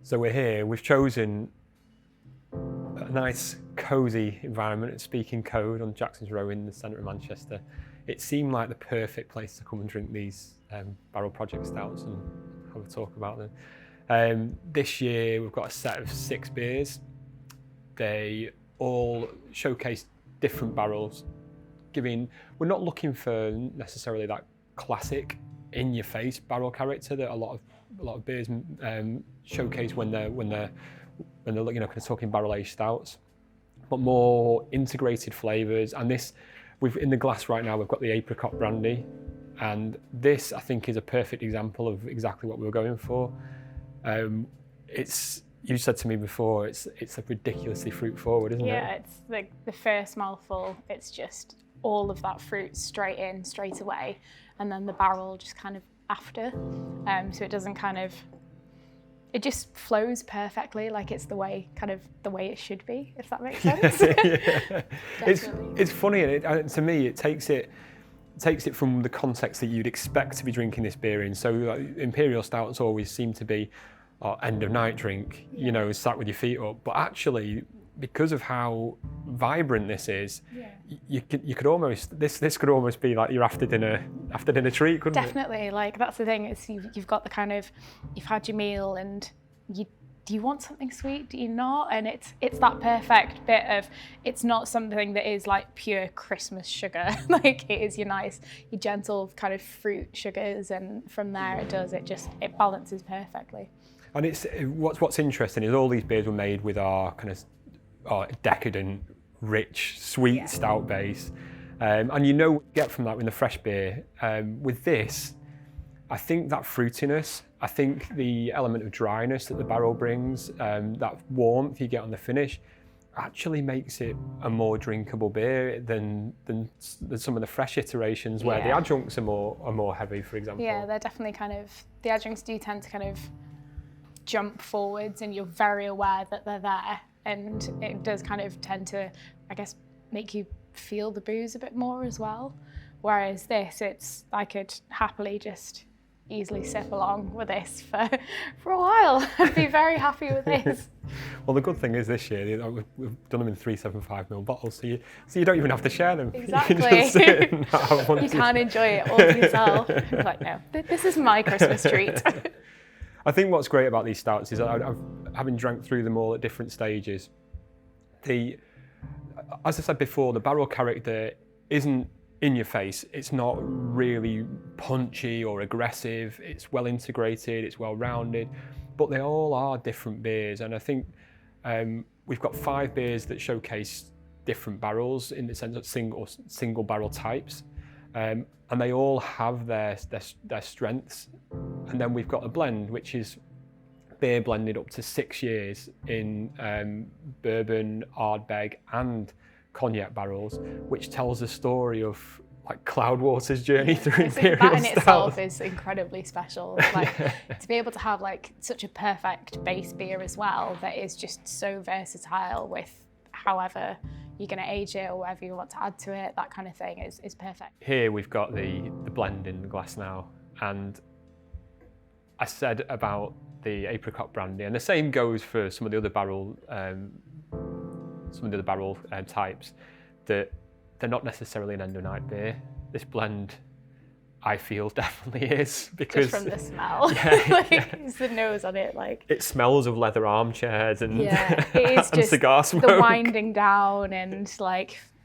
So we're here, we've chosen a nice cosy environment at Speaking Code on Jackson's Row in the centre of Manchester. It seemed like the perfect place to come and drink these barrel project stouts and have a talk about them. This year we've got a set of 6 beers. They all showcase different barrels, we're not looking for necessarily that classic in-your-face barrel character that a lot of beers showcase when they're kind of talking barrel-aged stouts, but more integrated flavours. And this, in the glass right now, we've got the Apricot Brandy, and this I think is a perfect example of exactly what we were going for. You said to me before, it's like ridiculously fruit forward, isn't it? Yeah, it's like the first mouthful, it's just all of that fruit straight in, straight away, and then the barrel just kind of after. So it doesn't it just flows perfectly, like it's the way it should be, if that makes sense. Yeah. It's funny, and to me it takes it from the context that you'd expect to be drinking this beer in. So Imperial Stouts always seem to be end of night drink, you know, sat with your feet up. But actually, because of how vibrant this is, you could almost this could almost be like your after dinner treat, couldn't it? Definitely, like that's the thing. Is you've got the you've had your meal and do you want something sweet? Do you not? And it's that perfect bit of, it's not something that is like pure Christmas sugar. Like it is your gentle kind of fruit sugars, and from there it balances perfectly. And it's what's interesting is all these beers were made with our kind of decadent, rich, sweet stout base, and you know what you get from that in the fresh beer. With this, I think that fruitiness, I think the element of dryness that the barrel brings, that warmth you get on the finish, actually makes it a more drinkable beer than some of the fresh iterations where the adjuncts are more heavy, for example. Yeah, they're definitely the adjuncts do tend to jump forwards, and you're very aware that they're there, and it does tend to, I guess, make you feel the booze a bit more as well. Whereas this, I could happily just easily sip along with this for a while. I'd be very happy with this. Well, the good thing is this year we've done them in 375ml bottles, so you don't even have to share them. Exactly. You can just sit and have one. You can enjoy it all to yourself. It's like, no, this is my Christmas treat. I think what's great about these stouts is having drank through them all at different stages, as I said before, the barrel character isn't in your face. It's not really punchy or aggressive. It's well integrated, it's well rounded, but they all are different beers. And I think we've got 5 beers that showcase different barrels in the sense of single barrel types. And they all have their strengths. And then we've got a blend, which is beer blended up to 6 years in Bourbon, Ardbeg and Cognac barrels, which tells the story of like Cloudwater's journey through Imperial Stouts. That in itself is incredibly special. To be able to have such a perfect base beer as well that is just so versatile with however you're going to age it or whatever you want to add to it, that kind of thing is perfect. Here we've got the blend in the glass now, and I said about the Apricot Brandy, and the same goes for some of the other barrel types, that they're not necessarily an end of night beer. This blend, I feel, definitely is, because just from the smell. It's the nose on it, it smells of leather armchairs and it is and just cigar smoke. The winding down, and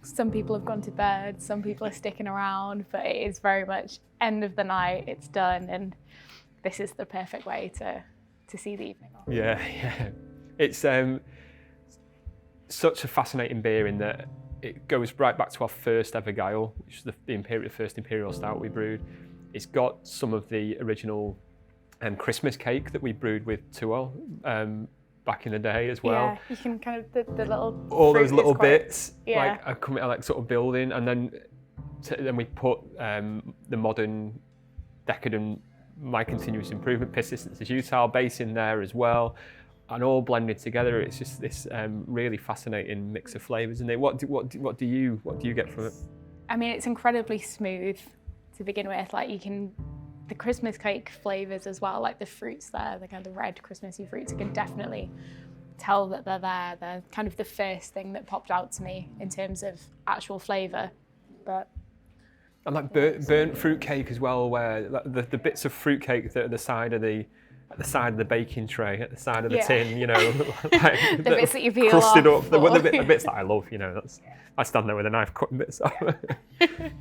some people have gone to bed, some people are sticking around, but it is very much end of the night, it's done, and this is the perfect way to see the evening off. Yeah. It's such a fascinating beer in that it goes right back to our first ever guile, which is the first Imperial Stout we brewed. It's got some of the original Christmas cake that we brewed with Tuol back in the day as well. Yeah, you can the little... All those little bits, yeah. sort of building, and then we put the modern, decadent, my continuous improvement, persistence is utile base in there as well. And all blended together, it's just this really fascinating mix of flavours. And what do you get from it? I mean, it's incredibly smooth to begin with. You can the Christmas cake flavours as well, like the fruits there, the kind of red Christmassy fruits, I can definitely tell that they're there. They're kind of the first thing that popped out to me in terms of actual flavour. But and like burnt fruit cake as well, where the bits of fruit cake that are at the side of the baking tray, at the side of the tin, you know, like, the bits that you peel crusted off, up, the bits that I love, you know. I stand there with a knife cutting bits off.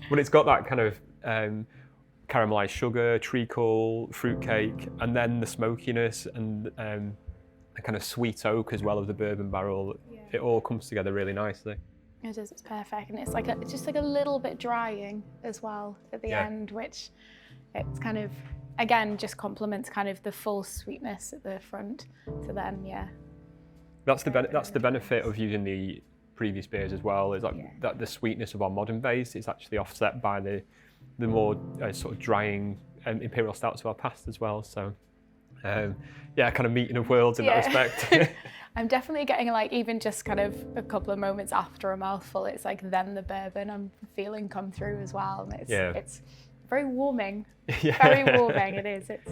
But it's got that kind of caramelized sugar, treacle, fruit cake, and then the smokiness and the kind of sweet oak as well of the bourbon barrel. Yeah. It all comes together really nicely. It is, it's perfect, and it's like it's just like a little bit drying as well at the end, which it's kind of, again, just complements kind of the full sweetness at the front. So then, that's the benefit of using the previous beers as well. Is like that the sweetness of our modern base is actually offset by the more sort of drying Imperial Stouts of our past as well. So kind of meeting of worlds in that respect. I'm definitely getting, like, even just kind of a couple of moments after a mouthful, it's like then the bourbon I'm feeling come through as well, and it's very warming. Very warming, it is. It's